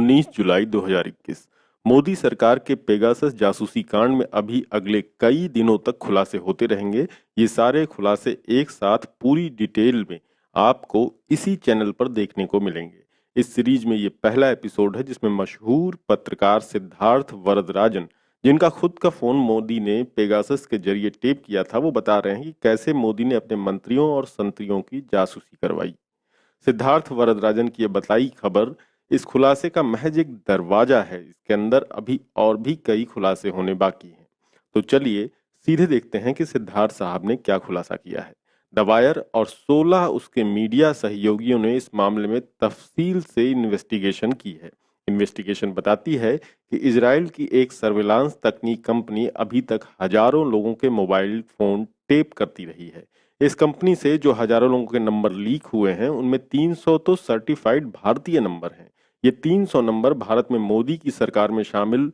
19 जुलाई 2021। मोदी सरकार के पेगासस जासूसी कांड में अभी अगले कई दिनों तक खुलासे होते रहेंगे। ये सारे खुलासे एक साथ पूरी डिटेल में आपको इसी चैनल पर देखने को मिलेंगे। इस सीरीज में ये पहला एपिसोड है जिसमें मशहूर पत्रकार सिद्धार्थ वरदराजन, जिनका खुद का फोन मोदी ने पेगासस के जरिए टेप किया था, वो बता रहे हैं कि कैसे मोदी ने अपने मंत्रियों और संतरियों की जासूसी करवाई। सिद्धार्थ वरदराजन की ये बताई खबर इस खुलासे का महज एक दरवाजा है। इसके अंदर अभी और भी कई खुलासे होने बाकी हैं। तो चलिए सीधे देखते हैं कि सिद्धार्थ साहब ने क्या खुलासा किया है। द वायर और 16 उसके मीडिया सहयोगियों ने इस मामले में तफसील से इन्वेस्टिगेशन की है। इन्वेस्टिगेशन बताती है कि इजराइल की एक सर्विलांस तकनीक कंपनी अभी तक हजारों लोगों के मोबाइल फोन टेप करती रही है। इस कंपनी से जो हजारों लोगों के नंबर लीक हुए हैं उनमें 300 तो सर्टिफाइड भारतीय नंबर हैं। ये 300 नंबर भारत में मोदी की सरकार में शामिल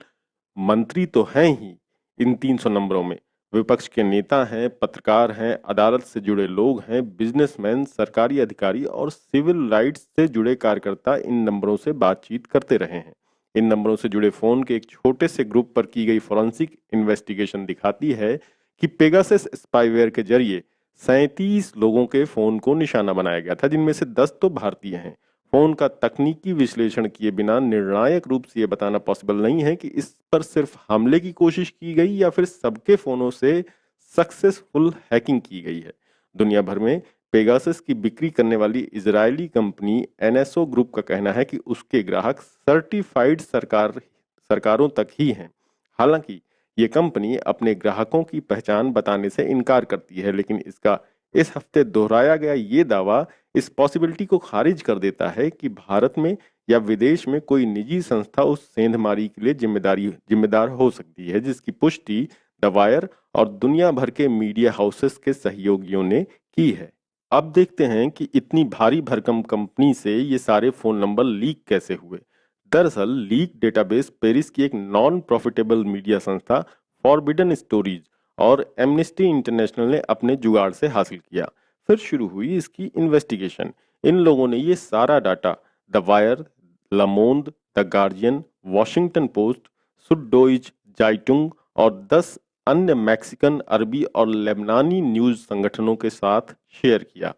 मंत्री तो हैं ही। इन 300 नंबरों में विपक्ष के नेता हैं, पत्रकार हैं, अदालत से जुड़े लोग हैं, बिजनेसमैन, सरकारी अधिकारी और सिविल राइट्स से जुड़े कार्यकर्ता इन नंबरों से बातचीत करते रहे हैं। इन नंबरों से जुड़े फोन के एक छोटे से ग्रुप पर की गई फॉरेंसिक इन्वेस्टिगेशन दिखाती है कि पेगासस स्पाईवेयर के जरिए 37 लोगों के फोन को निशाना बनाया गया था, जिनमें से 10 तो भारतीय हैं। फोन का तकनीकी विश्लेषण किए बिना निर्णायक रूप से यह बताना पॉसिबल नहीं है कि इस पर सिर्फ हमले की कोशिश की गई या फिर सबके फोनों से सक्सेसफुल हैकिंग की गई है। दुनिया भर में पेगासस की बिक्री करने वाली इजरायली कंपनी एनएसओ ग्रुप का कहना है कि उसके ग्राहक सर्टिफाइड सरकारों तक ही हैं। हालांकि ये कंपनी अपने ग्राहकों की पहचान बताने से इनकार करती है, लेकिन इसका इस हफ्ते दोहराया गया ये दावा इस पॉसिबिलिटी को खारिज कर देता है कि भारत में या विदेश में कोई निजी संस्था उस सेंधमारी के लिए जिम्मेदार हो सकती है, जिसकी पुष्टि द वायर और दुनिया भर के मीडिया हाउसेस के सहयोगियों ने की है। अब देखते हैं कि इतनी भारी भरकम कंपनी से ये सारे फोन नंबर लीक कैसे हुए। दरअसल लीक डेटाबेस पेरिस की एक नॉन प्रॉफिटेबल मीडिया संस्था फॉरबिडन स्टोरीज और एमनेस्टी इंटरनेशनल ने अपने जुगाड़ से हासिल किया। फिर शुरू हुई इसकी इन्वेस्टिगेशन। इन लोगों ने ये सारा data the Wire, Le Monde, the Guardian, Washington Post, Suddeutsche Zeitung और 10 अन्य मैक्सिकन, अरबी और लेबनानी न्यूज संगठनों के साथ शेयर किया।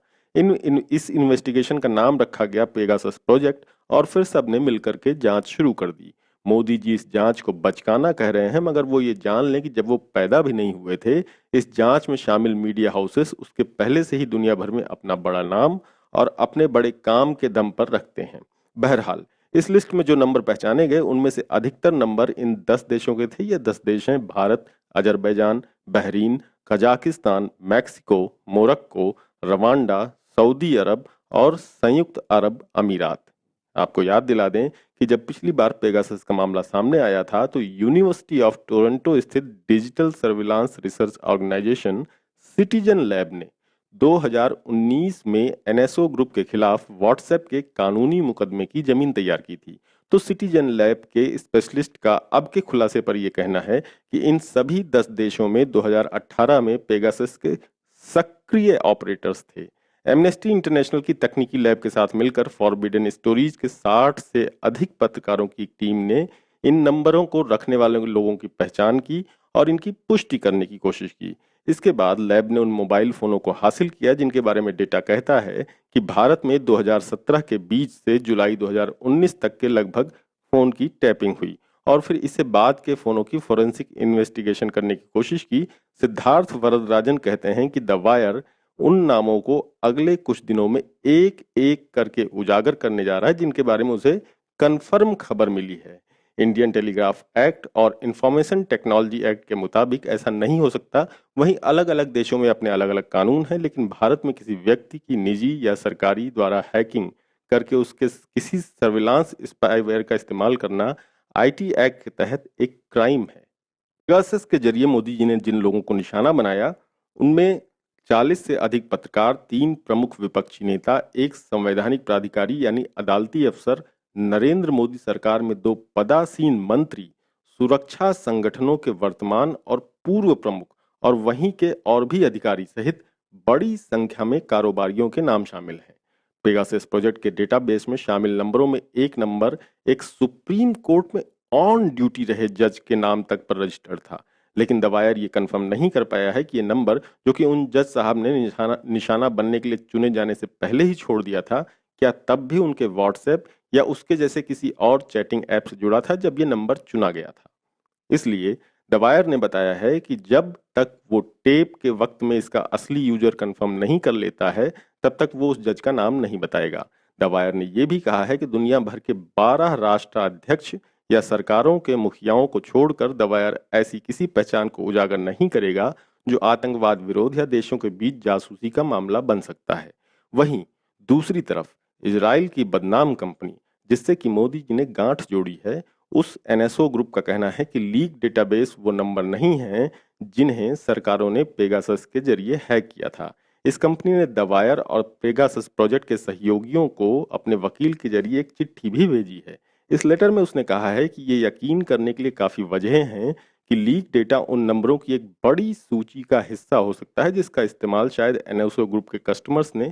इस इन्वेस्टिगेशन का नाम रखा गया पेगासस प्रोजेक्ट और फिर सब ने मिलकर के जांच शुरू कर दी। मोदी जी इस जांच को बचकाना कह रहे हैं, मगर वो ये जान लें कि जब वो पैदा भी नहीं हुए थे, इस जांच में शामिल मीडिया हाउसेस उसके पहले से ही दुनिया भर में अपना बड़ा नाम और अपने बड़े काम के दम पर रखते हैं। बहरहाल इस लिस्ट में जो नंबर पहचाने गए उनमें से अधिकतर नंबर इन 10 देशों के थे। ये 10 देश हैं: Bharat, Azerbaijan, Bahrain, Kazakhstan, Mexico, Morocco, Rwanda, Saudi Arab और संयुक्त अरब अमीरात। आपको याद दिला दें कि जब पिछली बार पेगासस का मामला सामने आया था तो यूनिवर्सिटी ऑफ टोरंटो स्थित digital surveillance research organisation citizen lab ने 2019 में एनएसओ ग्रुप के खिलाफ व्हाट्सएप के कानूनी मुकदमे की जमीन तैयार की थी। तो सिटीजन लैब के स्पेशलिस्ट का अब के खुलासे पर यह कहना है कि इन सभी 10 देशों में 2018 में पेगासस के सक्रिय ऑपरेटर्स थे। एमनेस्टी इंटरनेशनल की तकनीकी लैब के साथ मिलकर फॉरबिडन स्टोरीज के 60 से अधिक पत्रकारों की टीम ने इन नंबरों को रखने वाले लोगों की पहचान की और इनकी पुष्टि करने की कोशिश की। इसके बाद लैब ने उन मोबाइल फोनों को हासिल किया जिनके बारे में डेटा कहता है कि भारत में 2017 के बीच से जुलाई 2019 तक के लगभग फोन की टैपिंग हुई और फिर इससे बाद के फोनों की फोरेंसिक इन्वेस्टिगेशन करने की कोशिश की। सिद्धार्थ वरदराजन कहते हैं कि द वायर उन नामों को अगले कुछ दिनों में एक एक करके उजागर करने जा रहा है जिनके बारे में उसे कंफर्म खबर मिली है। इंडियन टेलीग्राफ एक्ट और इंफॉर्मेशन टेक्नोलॉजी एक्ट के मुताबिक ऐसा नहीं हो सकता। वहीं अलग अलग देशों में अपने अलग अलग कानून हैं, लेकिन भारत में किसी व्यक्ति की निजी या सरकारी द्वारा हैकिंग करके उसके किसी सर्विलांस स्पाईवेयर का इस्तेमाल करना आईटी एक्ट के तहत एक क्राइम है। पेगासस के जरिए मोदी जी ने जिन लोगों को निशाना बनाया उनमें 40 से अधिक पत्रकार, 3 प्रमुख विपक्षी नेता, एक संवैधानिक प्राधिकारी यानी अदालती अफसर, नरेंद्र मोदी सरकार में 2 पदासीन मंत्री, सुरक्षा संगठनों के वर्तमान और पूर्व प्रमुख और वहीं के और भी अधिकारी सहित बड़ी संख्या में कारोबारियों के नाम शामिल हैं। पेगासस प्रोजेक्ट के डेटाबेस में शामिल नंबरों में एक नंबर एक सुप्रीम कोर्ट में ऑन ड्यूटी रहे जज के नाम तक पर रजिस्टर्ड था। लेकिन दवायर ये कंफर्म नहीं कर पाया है कि ये नंबर, जो कि उन जज साहब ने निशाना बनने के लिए चुने जाने से पहले ही छोड़ दिया था, क्या तब भी उनके व्हाट्सएप या उसके जैसे किसी और चैटिंग ऐप से जुड़ा था जब ये नंबर चुना गया था। इसलिए दवायर ने बताया है कि जब तक वो टेप के वक्त में इसका असली यूजर कंफर्म नहीं कर लेता है, तब तक वो उस जज का नाम नहीं बताएगा। दवायर ने यह भी कहा है कि दुनिया भर के 12 राष्ट्राध्यक्ष या सरकारों के मुखियाओं को छोड़कर दवायर ऐसी किसी पहचान को उजागर नहीं करेगा जो आतंकवाद विरोध या देशों के बीच जासूसी का मामला बन सकता है। वहीं दूसरी तरफ इजराइल की बदनाम कंपनी, जिससे कि मोदी जी ने गांठ जोड़ी है, उस एनएसओ ग्रुप का कहना है कि लीक डेटाबेस वो नंबर नहीं हैं जिन्हें सरकारों ने पेगासस के जरिए हैक किया था। इस कंपनी ने दवायर और पेगासस प्रोजेक्ट के सहयोगियों को अपने वकील के जरिए एक चिट्ठी भी भेजी है। इस लेटर में उसने कहा है कि ये यकीन करने के लिए काफी वजह हैं कि लीक डेटा उन नंबरों की एक बड़ी सूची का हिस्सा हो सकता है जिसका इस्तेमाल शायद एनएसओ ग्रुप के कस्टमर्स ने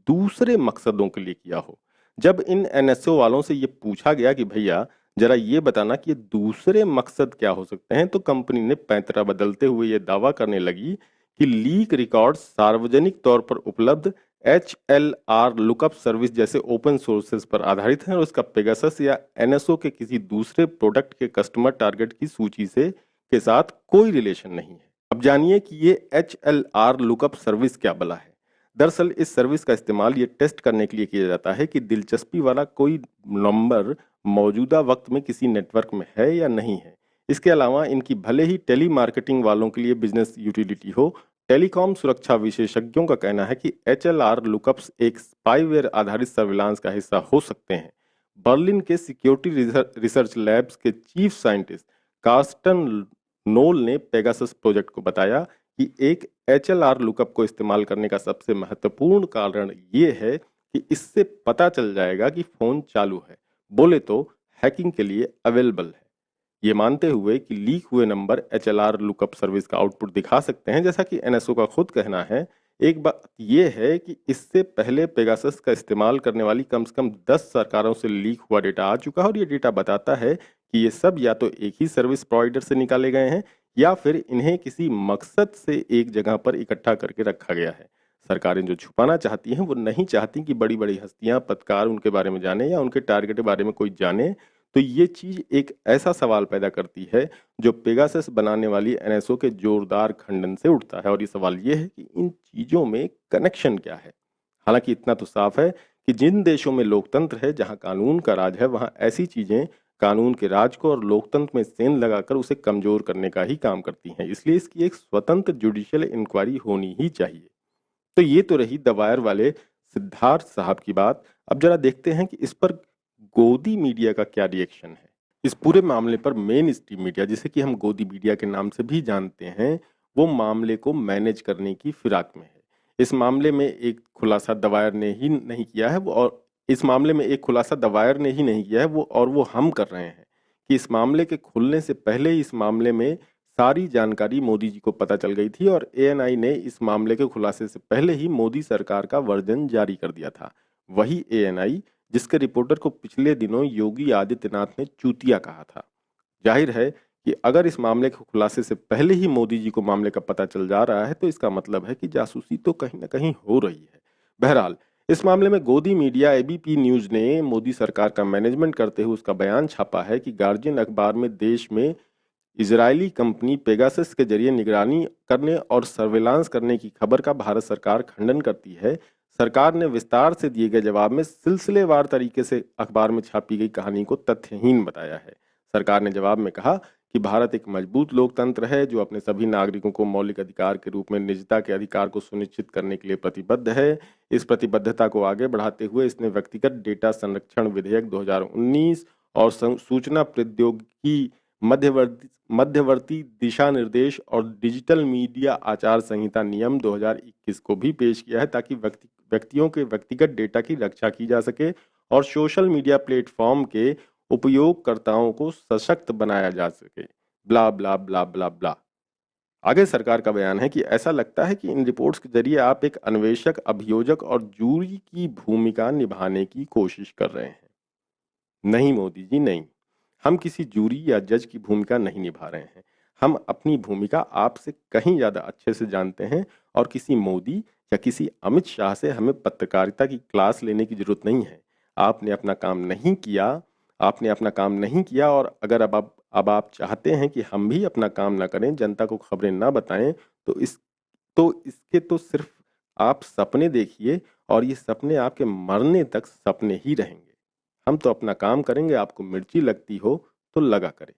दूसरे मकसदों के लिए किया हो। जब इन एनएसओ वालों से ये पूछा गया कि भैया जरा ये बताना कि ये दूसरे मकसद क्या हो सकते हैं, तो कंपनी ने पैंतरा बदलते हुए ये दावा करने लगी कि लीक रिकॉर्ड सार्वजनिक तौर पर उपलब्ध HLR लुकअप सर्विस जैसे ओपन सोर्सेज पर आधारित है और उसका पेगासस या एनएसओ के किसी दूसरे प्रोडक्ट के कस्टमर टारगेट की सूची से के साथ कोई रिलेशन नहीं है। अब जानिए कि ये HLR लुकअप सर्विस क्या भला है। दरअसल इस सर्विस का इस्तेमाल ये टेस्ट करने के लिए किया जाता है कि दिलचस्पी वाला कोई नंबर मौजूदा वक्त में किसी नेटवर्क में है या नहीं है। इसके अलावा इनकी भले ही टेली मार्केटिंग वालों के लिए बिजनेस यूटिलिटी हो, टेलीकॉम सुरक्षा विशेषज्ञों का कहना है कि HLR लुकअप्स एक स्पाईवेयर आधारित सर्विलांस का हिस्सा हो सकते हैं। बर्लिन के सिक्योरिटी रिसर्च लैब्स के चीफ साइंटिस्ट कार्स्टन नोल ने पेगासस प्रोजेक्ट को बताया कि एक HLR लुकअप को इस्तेमाल करने का सबसे महत्वपूर्ण कारण ये है कि इससे पता चल जाएगा कि फोन चालू है, बोले तो हैकिंग के लिए अवेलेबल है। ये मानते हुए कि लीक हुए नंबर HLR लुकअप सर्विस का आउटपुट दिखा सकते हैं, जैसा कि एनएसओ का खुद कहना है। एक बात ये है कि इससे पहले पेगासस का इस्तेमाल करने वाली कम से कम 10 सरकारों से लीक हुआ डेटा आ चुका है और ये डेटा बताता है कि ये सब या तो एक ही सर्विस प्रोवाइडर से निकाले गए हैं या फिर इन्हें किसी मकसद से एक जगह पर इकट्ठा करके रखा गया है। सरकारें जो छुपाना चाहती हैं वो नहीं चाहती कि बड़ी बड़ी हस्तियां पत्रकार उनके बारे में जाने या उनके टारगेट के बारे में कोई जाने। तो ये चीज एक ऐसा सवाल पैदा करती है जो पेगासस बनाने वाली एनएसओ के जोरदार खंडन से उठता है, और ये सवाल ये है कि इन चीजों में कनेक्शन क्या है। हालांकि इतना तो साफ है कि जिन देशों में लोकतंत्र है, जहां कानून का राज है, वहां ऐसी चीजें कानून के राज को और लोकतंत्र में सेंध लगाकर उसे कमजोर करने का ही काम करती हैं। इसलिए इसकी एक स्वतंत्र जुडिशियल इंक्वायरी होनी ही चाहिए। तो ये तो रही दवायर वाले सिद्धार्थ साहब की बात। अब जरा देखते हैं कि इस पर गोदी मीडिया का क्या रिएक्शन है। इस पूरे मामले पर मेन स्ट्रीम मीडिया, जिसे कि हम गोदी मीडिया के नाम से भी जानते हैं, वो मामले को मैनेज करने की फिराक में है। इस मामले में एक खुलासा दवायर ने ही नहीं किया है वो और इस मामले में एक खुलासा दवायर ने ही नहीं किया है वो हम कर रहे हैं कि इस मामले के खुलने से पहले ही इस मामले में सारी जानकारी मोदी जी को पता चल गई थी और एएनआई ने इस मामले के खुलासे से पहले ही मोदी सरकार का वर्जन जारी कर दिया था। वही एएनआई जिसके रिपोर्टर को पिछले दिनों योगी आदित्यनाथ ने चूतिया कहा था। जाहिर है कि अगर इस मामले के खुलासे से पहले ही मोदी जी को मामले का पता चल जा रहा है तो इसका मतलब है कि जासूसी तो कहीं ना कहीं हो रही है। बहरहाल इस मामले में गोदी मीडिया एबीपी न्यूज ने मोदी सरकार का मैनेजमेंट करते हुए उसका बयान छापा है कि गार्जियन अखबार में देश में इजरायली कंपनी पेगासस के जरिए निगरानी करने और सर्विलांस करने की खबर का भारत सरकार खंडन करती है। सरकार ने विस्तार से दिए गए जवाब में सिलसिलेवार तरीके से अखबार में छापी गई कहानी को तथ्यहीन बताया है। सरकार ने जवाब में कहा कि भारत एक मजबूत लोकतंत्र है जो अपने सभी नागरिकों को मौलिक अधिकार के रूप में निजता के अधिकार को सुनिश्चित करने के लिए प्रतिबद्ध है। इस प्रतिबद्धता को आगे बढ़ाते हुए इसने व्यक्तिगत डेटा संरक्षण विधेयक 2019 और सूचना प्रौद्योगिकी मध्यवर्ती दिशा निर्देश और डिजिटल मीडिया आचार संहिता नियम 2021 को भी पेश किया है ताकि व्यक्तियों के व्यक्तिगत डेटा की रक्षा की जा सके और सोशल मीडिया प्लेटफॉर्म के उपयोगकर्ताओं को सशक्त बनाया जा सके। ब्ला ब्ला ब्ला ब्ला ब्ला। आगे सरकार का बयान है कि ऐसा लगता है कि इन रिपोर्ट्स के जरिए आप एक अन्वेषक, अभियोजक और जूरी की भूमिका निभाने की कोशिश कर रहे हैं। नहीं मोदी जी, नहीं। हम किसी जूरी या जज की भूमिका नहीं निभा रहे हैं। हम अपनी भूमिका आपसे कहीं ज़्यादा अच्छे से जानते हैं और किसी मोदी या किसी अमित शाह से हमें पत्रकारिता की क्लास लेने की ज़रूरत नहीं है। आपने अपना काम नहीं किया, आपने अपना काम नहीं किया और अगर अब आप चाहते हैं कि हम भी अपना काम ना करें, जनता को खबरें ना बताएं, तो इसके तो सिर्फ आप सपने देखिए और ये सपने आपके मरने तक सपने ही रहेंगे। हम तो अपना काम करेंगे, आपको मिर्ची लगती हो तो लगा करें।